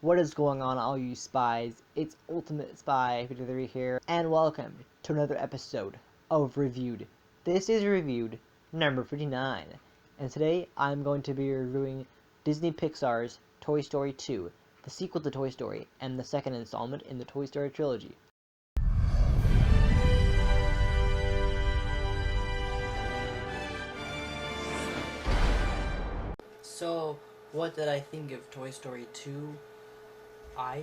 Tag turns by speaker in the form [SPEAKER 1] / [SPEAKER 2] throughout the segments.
[SPEAKER 1] What is going on, all you spies? It's Ultimate Spy 53 here, and welcome to another episode of Reviewed. This is Reviewed number 59, and today I'm going to be reviewing Disney Pixar's Toy Story 2, the sequel to Toy Story, and the second installment in the Toy Story trilogy. So, what did I think of Toy Story 2? I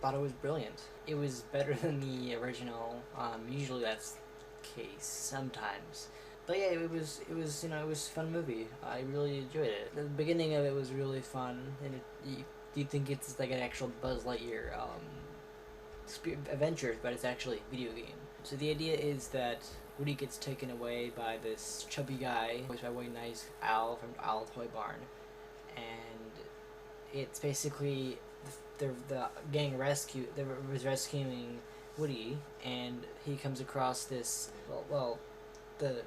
[SPEAKER 1] thought it was brilliant. It was better than the original. Usually that's the case sometimes. But yeah, it was it was a fun movie. I really enjoyed it. The beginning of it was really fun, and you think it's like an actual Buzz Lightyear adventure, but it's actually a video game. So the idea is that Woody gets taken away by this chubby guy, voiced by Wayne Knight's Al from Al Toy Barn, and it's basically the gang was rescuing Woody, and he comes across this the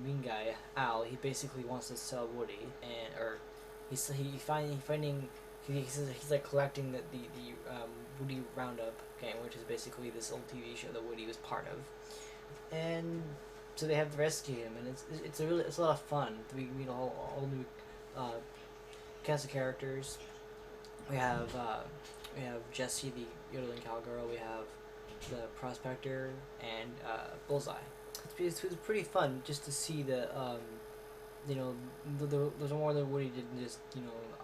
[SPEAKER 1] mean guy Al. He basically wants to sell Woody, and he's like collecting the Woody Roundup game, which is basically this old TV show that Woody was part of, and so they have to rescue him, and it's a lot of fun. We meet a whole new cast of characters. We have Jessie, the yodeling cowgirl. We have the prospector and Bullseye. It was pretty fun just to see the there's more than Woody did than just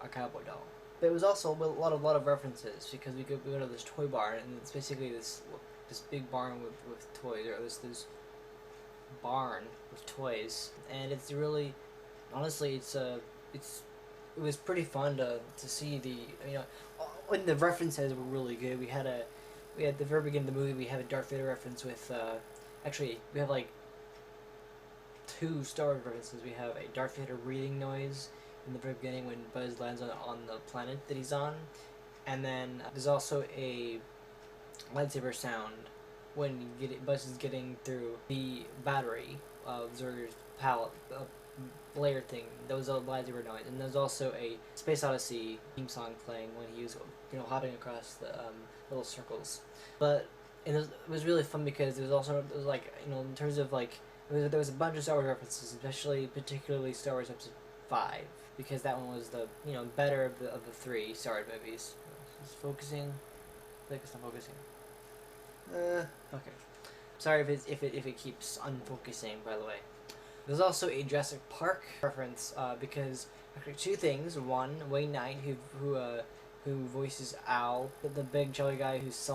[SPEAKER 1] a cowboy doll. But it was also a lot of references, because we go to this toy barn, and it's basically this big barn with toys, or this barn with toys, and it's really, honestly, it was pretty fun to see when the references were really good. We had the very beginning of the movie, we have a Darth Vader reference with actually we have like two Star Wars references. We have a Darth Vader breathing noise in the very beginning when Buzz lands on the planet that he's on, and then there's also a lightsaber sound when Buzz is getting through the battery of Zurger's pallet layer thing. That was a lightsaber noise, and there's also a Space Odyssey theme song playing when he was hopping across the little circles. But it was really fun, because it was like in terms of like there was a bunch of Star Wars references, particularly Star Wars Episode 5, because that one was the better of the three Star Wars movies. It's focusing. I think it's not focusing. Okay. Sorry if it keeps unfocusing, by the way. There's also a Jurassic Park reference, because actually two things. One, Wayne Knight, who voices Al, the big jelly guy who's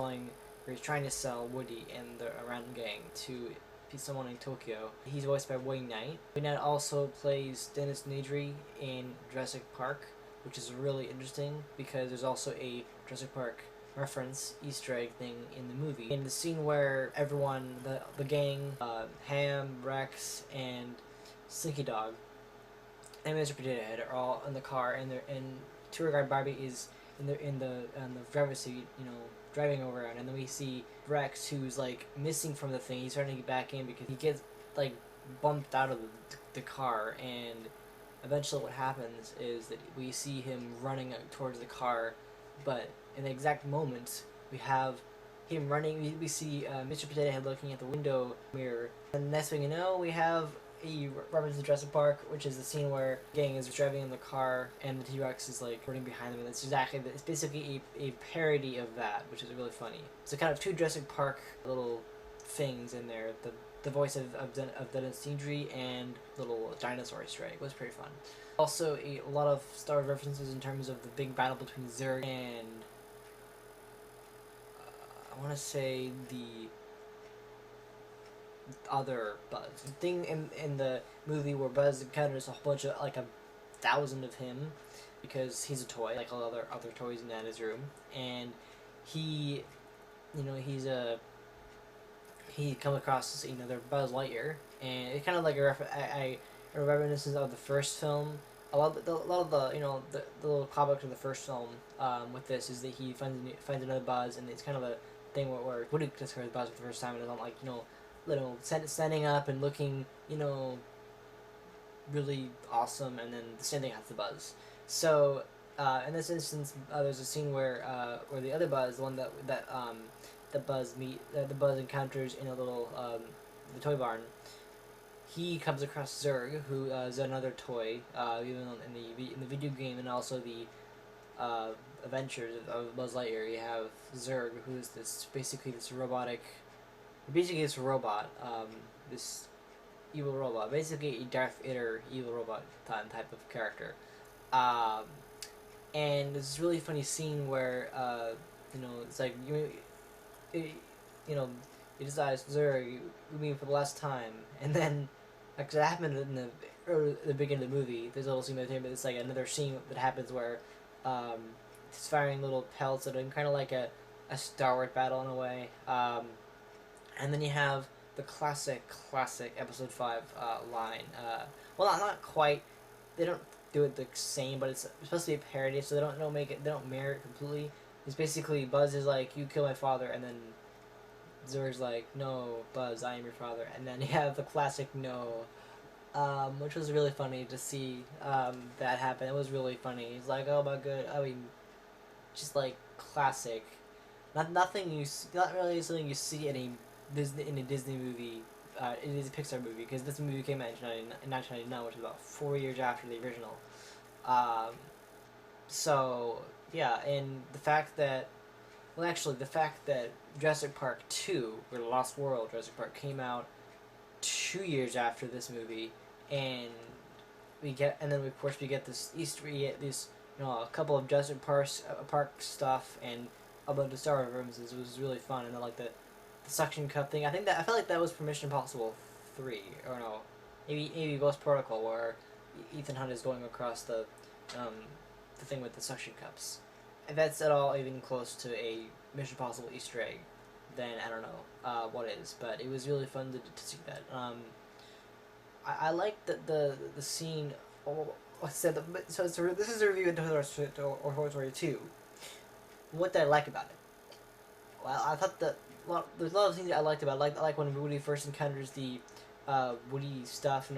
[SPEAKER 1] trying to sell Woody and the Around gang to someone in Tokyo. He's voiced by Wayne Knight. Wayne Knight also plays Dennis Nedry in Jurassic Park, which is really interesting, because there's also a Jurassic Park reference Easter egg thing in the movie. In the scene where everyone, the gang, Ham, Rex, and Slinky Dog, and Mr. Potato Head are all in the car, and tour guide Barbie is in the driver's seat, driving around, and then we see Rex, who's like missing from the thing. He's trying to get back in because he gets like bumped out of the car, and eventually what happens is that we see him running towards the car, but in the exact moment we have him running, we see Mr. Potato Head looking at the window mirror, and the next thing you know, we have a reference to Jurassic Park, which is the scene where the gang is driving in the car and the T-Rex is like running behind them, and it's basically a parody of that, which is really funny. So kind of two Jurassic Park little things in there. The voice of Dennis Nedry and little dinosaur Easter egg was pretty fun. Also a lot of Star Wars references in terms of the big battle between Zurg and I want to say the other Buzz. The thing in the movie where Buzz encounters a whole bunch of, like 1,000 of him, because he's a toy, like all other toys in his room, and he come across their Buzz Lightyear, and it's kind of like a reminiscence of the first film. A lot of the little callback to the first film with this is that he finds another Buzz, and it's kind of a thing where Woody discovers Buzz for the first time, and it's not like standing up and looking really awesome, and then the same thing happens to Buzz. So In this instance, there's a scene where the other Buzz, the one the Buzz encounters in a little the toy barn. He comes across Zurg, who is another toy, even in the video game and also the adventures of Buzz Lightyear. You have Zurg, who is this robot, this evil robot, basically a Darth Vader evil robot type of character. Um, and there's this really funny scene where it's like it, you know you decide Zurg, you meet for the last time, and then like that happened in the beginning of the movie. There's a little scene with him, but it's like another scene that happens where um, he's firing little pelts at him, kind of like a Star Wars battle in a way. And then you have the classic Episode 5 line. Well, not quite. They don't do it the same, but it's supposed to be a parody, so they don't mirror it completely. It's basically Buzz is like, "You kill my father," and then Zurg's like, "No, Buzz, I am your father." And then you have the classic "No," which was really funny to see that happen. It was really funny. He's like, "Oh my god," I mean, just like classic. Not really something you see in a Disney movie. It is a Pixar movie because this movie came out in 1999, which is about 4 years after the original. Um, so yeah, and the fact that Jurassic Park 2, or The Lost World Jurassic Park, came out 2 years after this movie, and then of course we get this a couple of Jurassic Park stuff and a bunch of Star Wars references. It was really fun, and then like the suction cup thing. I felt like that was from Mission Impossible 3, or no, maybe Ghost Protocol, where Ethan Hunt is going across the thing with the suction cups. If that's at all even close to a Mission Impossible Easter egg, then I don't know what is. But it was really fun to see that. I liked the scene. Oh, I said this is a review of Toy Story 2. What did I like about it? Well, I thought there's a lot of things that I liked about it. I like when Woody first encounters the Woody stuff. He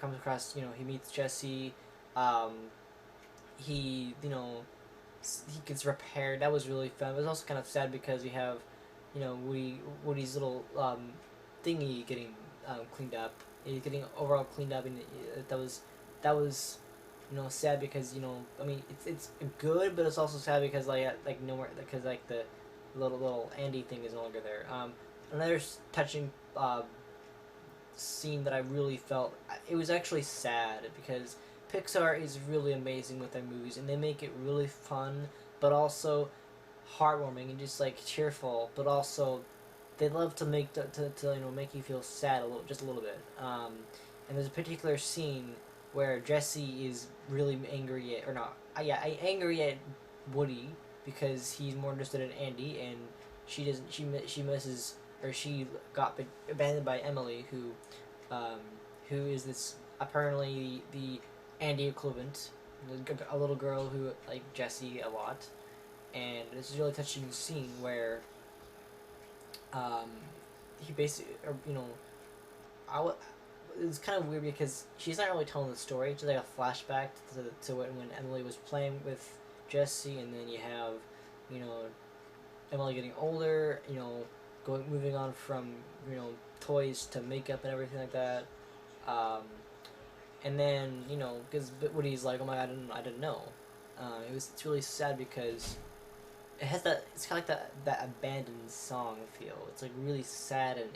[SPEAKER 1] comes across. He meets Jesse. Um, he gets repaired. That was really fun. It was also kind of sad because you have, Woody's little thingy getting cleaned up. He's getting overall cleaned up, and that was sad because I mean it's good, but it's also sad because like nowhere because like the little Andy thing is no longer there. Another touching scene that I really felt, it was actually sad because Pixar is really amazing with their movies, and they make it really fun, but also heartwarming and just like cheerful, but also they love to make you feel sad just a little bit. And there's a particular scene where Jesse is really angry at, or not, angry at Woody because he's more interested in Andy, and she misses, or she got abandoned by Emily, who is this apparently the Andy equivalent, a little girl who liked Jesse a lot, and this is a really touching scene where he basically, it's kind of weird because she's not really telling the story. It's like a flashback to when Emily was playing with Jesse, and then you have, Emily getting older, moving on from, toys to makeup and everything like that. And then, because Woody's like, oh my god, I didn't know. It's really sad because it's kind of like that abandoned song feel. It's like really sad and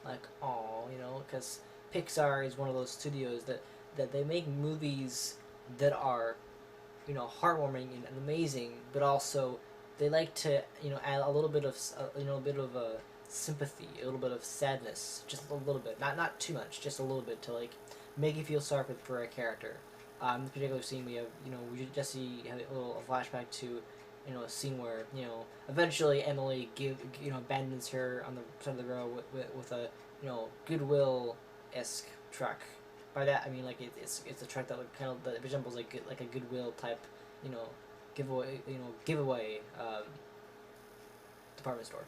[SPEAKER 1] like, oh, because Pixar is one of those studios that they make movies that are, heartwarming and amazing, but also they like to, add a little bit of, a bit of a sympathy, a little bit of sadness, just a little bit, not too much, just a little bit to like make you feel sorry for a character. In this particular scene, we have, we Jesse have a little flashback to, a scene where, eventually Emily abandons her on the side of the road with a, Goodwill-esque truck. By that I mean like it's a truck that that resembles like a Goodwill type, giveaway department store.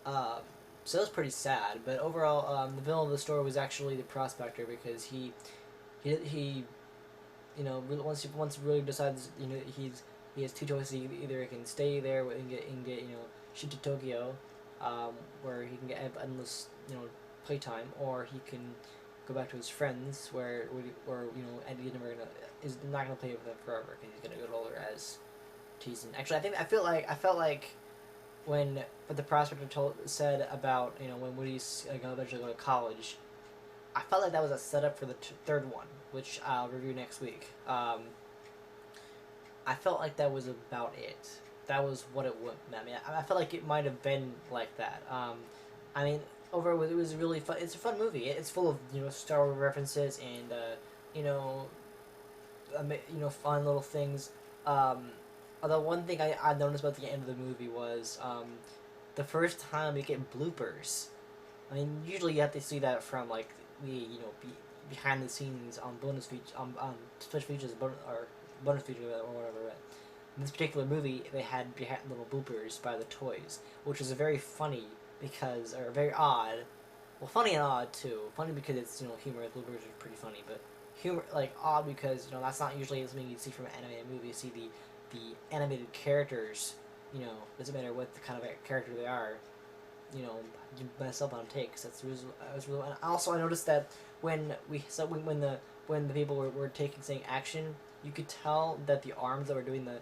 [SPEAKER 1] So that was pretty sad, but overall, the villain of the story was actually the prospector because he once he really decides, he has two choices. Either he can stay there and get shipped to Tokyo, where he can get endless playtime, or he can go back to his friends where Eddie is not gonna play with them forever because he's gonna get older as Teason. Actually, I felt like when what the prospector said about when Woody's gonna eventually go to college, I felt like that was a setup for the third one, which I'll review next week. I felt like that was about it. That was what it would. I mean, I felt like it might have been like that. I mean, overall, it was really fun. It's a fun movie. It's full of Star Wars references and you know, fun little things. Although one thing I noticed about the end of the movie was the first time we get bloopers. I mean, usually you have to see that from like the behind the scenes on bonus features on special features or bonus features or whatever. But in this particular movie, they had behind little bloopers by the toys, which was very funny or very odd. Well, funny and odd too. Funny because it's humor. Bloopers are pretty funny, but humor like odd because that's not usually something you'd see from an animated movie. You see the animated characters. Doesn't matter what the kind of character they are. You mess up on takes. That's really. And also, I noticed that when the people were taking saying action, you could tell that the arms that were doing the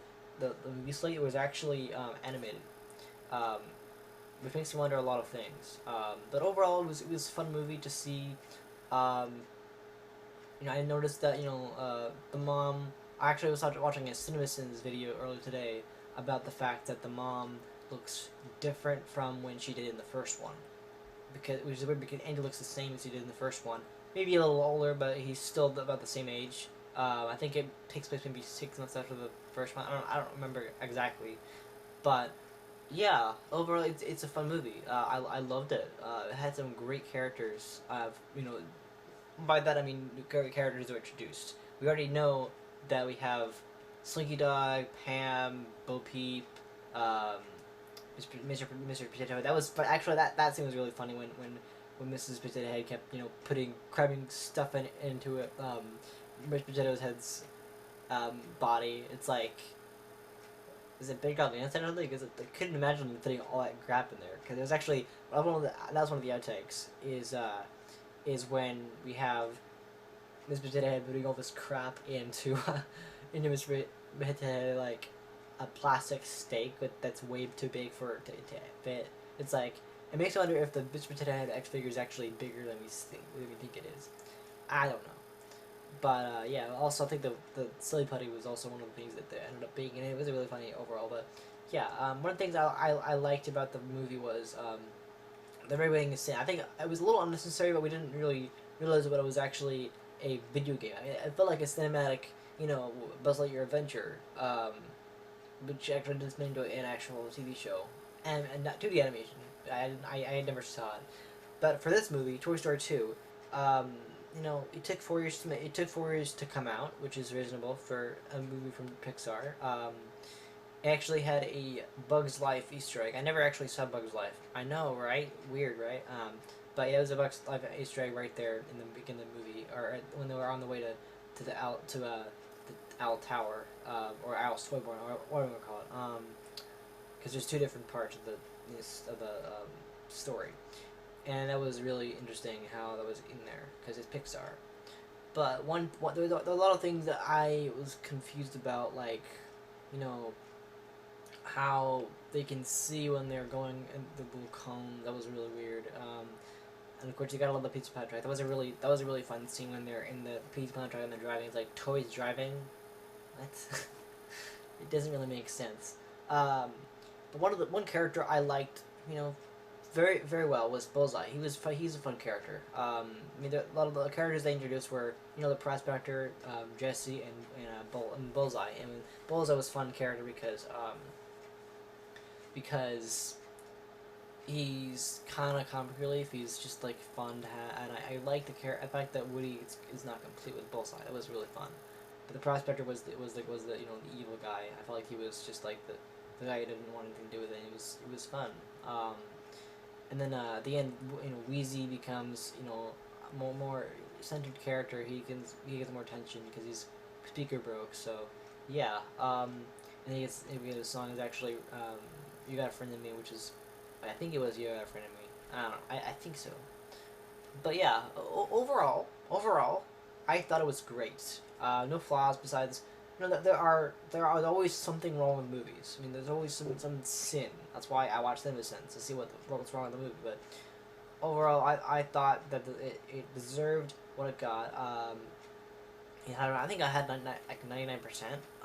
[SPEAKER 1] movie slate was actually animated, which makes me wonder a lot of things. But overall, it was a fun movie to see. I noticed that the mom. I actually was watching a CinemaSins video earlier today about the fact that the mom looks different from when she did in the first one, which is weird because Andy looks the same as he did in the first one. Maybe a little older, but he's still about the same age. I think it takes place maybe 6 months after the first one. I don't remember exactly, but yeah, overall it's a fun movie. I loved it. It had some great characters. By that I mean great characters that were introduced. We already know that we have Slinky Dog, Pam, Bo Peep, Mr. Potato Head. But actually that scene was really funny when Mrs. Potato Head kept cramming stuff into it. Mr. Potato Head's body. It's like, is it big on the inside or something? Because I couldn't imagine them fitting all that crap in there. Because there's actually that was one of the outtakes. Is when we have Mr. Potato Head putting all this crap into Mr. Potato Head, like a plastic steak that's way too big for it to fit. It's like, it makes me wonder if the Mr. Potato Head X figure is actually bigger than we think it is. I don't know. But yeah, also I think the silly putty was also one of the things that they ended up being, and it was really funny overall. But yeah, one of the things I liked about the movie was the very beginning scene. I think it was a little unnecessary, but we didn't really realize that it was actually a video game. I mean, it felt like a cinematic, Buzz Lightyear adventure, which actually just made into an actual TV show, and not 2D animation. I never saw it, but for this movie, Toy Story 2, it took 4 years to come out, which is reasonable for a movie from Pixar. It actually had a Bug's Life Easter egg. I never actually saw Bug's Life. I know, right? Weird, right? But yeah, it was a Bug's Life Easter egg right there in the beginning of the movie, or when they were on the way to the Owl Tower, or Owl Toyborn, or whatever you call it. Because there's two different parts of the story, and that was really interesting how that was in there because it's Pixar. But there was a lot of things that I was confused about, like, how they can see when they're going in the blue cone. That was really weird. And of course, you gotta love the Pizza Plant track. That was a really fun scene when they're in the Pizza Plant track and they're driving. It's like toys driving. What? It doesn't really make sense. But one character I liked, very very well was Bullseye. He's a fun character. I mean, a lot of the characters they introduced were the Prospector, Jesse, and Bullseye. And Bullseye was a fun character because he's kind of comic relief. He's just like fun to have, and I like the fact that Woody is not complete with Bullseye. That was really fun. But the Prospector was the the evil guy. I felt like he was just like the guy who didn't want anything to do with it. It was fun. And then at the end, Wheezy becomes a more centered character. He gets more attention because he's speaker broke. So yeah, and the song is actually "You Got a Friend in Me," which is I think it was "You Got a Friend in Me." I don't know. I think so. But yeah, overall, I thought it was great. No flaws besides, that there are always something wrong with movies. I mean, there's always some sin. That's why I watch them in a sense to see what's wrong with the movie. But overall, I thought that it deserved what it got. I think I had like 99%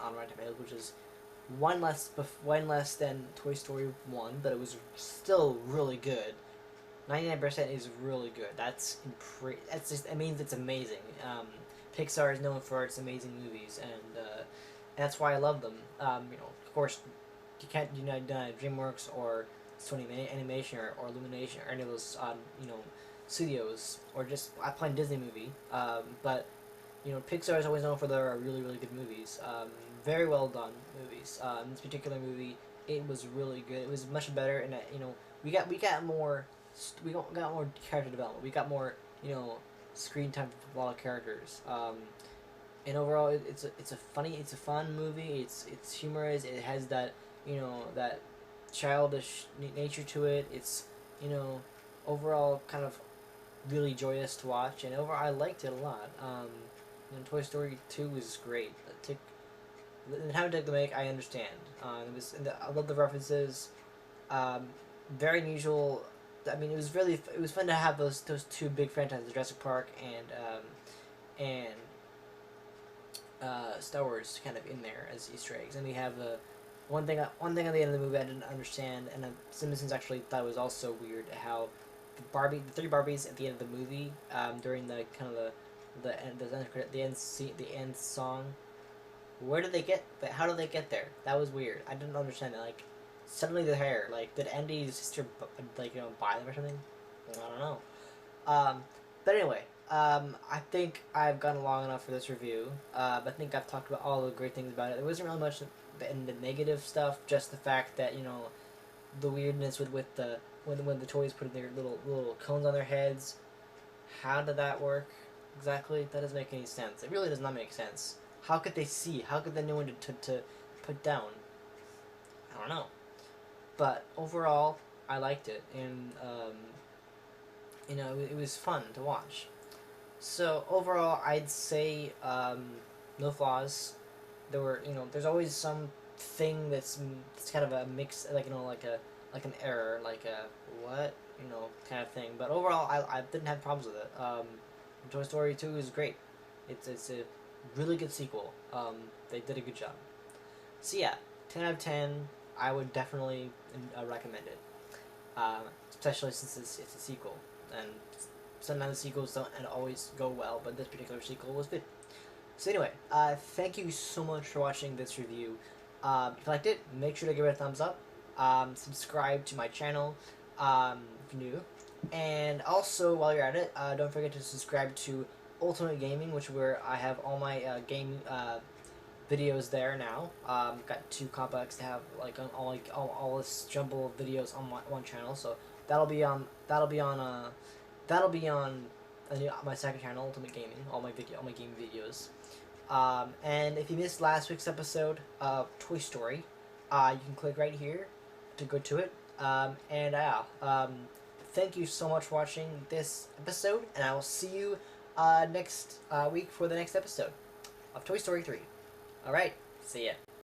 [SPEAKER 1] on Rotten Tomatoes, which is one less than Toy Story 1, but it was still really good. 99% is really good. That's just, it means it's amazing. Pixar is known for its amazing movies, and that's why I love them. Of course, you can't deny DreamWorks or Sony Animation or Illumination or any of those studios, or just I play a Disney movie. But Pixar is always known for their really really good movies. Very well done movies. This particular movie, it was really good. It was much better, and we got more character development. We got more screen time for a lot of characters. And overall, it's a fun movie. It's humorous. It has that that childish nature to it. It's overall kind of really joyous to watch, and overall I liked it a lot. Toy Story 2 was great. The time it took to make, I understand. I love the references. Very unusual. I mean, it was fun to have those two big franchises, Jurassic Park and Star Wars, kind of in there as Easter eggs. And we have one thing at the end of the movie I didn't understand, and Simpsons actually thought it was also weird how the three Barbies at the end of the movie, during the kind of the end song. Where did they get that? How did they get there? That was weird. I didn't understand that. Like, suddenly the hair. Like, did Andy's sister buy them or something? I don't know. But anyway, I think I've gone long enough for this review. I think I've talked about all the great things about it. There wasn't really much in the negative stuff. Just the fact that the weirdness with the when the toys put their little cones on their heads. How did that work exactly? That doesn't make any sense. It really does not make sense. How could they see? How could they know when to put down? I don't know. But overall, I liked it, and it was fun to watch. So overall, I'd say no flaws. There's always some thing that's kind of a mix, like an error, like a what kind of thing. But overall, I didn't have problems with it. Toy Story 2 is great. It's a really good sequel. They did a good job. So yeah, 10 out of 10. I would definitely recommend it, especially since it's a sequel. And sometimes sequels don't always go well, but this particular sequel was good. So anyway, thank you so much for watching this review. If you liked it, make sure to give it a thumbs up. Subscribe to my channel if you're new. And also, while you're at it, don't forget to subscribe to Ultimate Gaming, where I have all my game videos there now. Got 2 complex to have all this jumble of videos on one channel. So that'll be on my second channel, Ultimate Gaming. All my game videos. And if you missed last week's episode of Toy Story, you can click right here to go to it. Thank you so much for watching this episode, and I will see you next week for the next episode of Toy Story 3. Alright, see ya.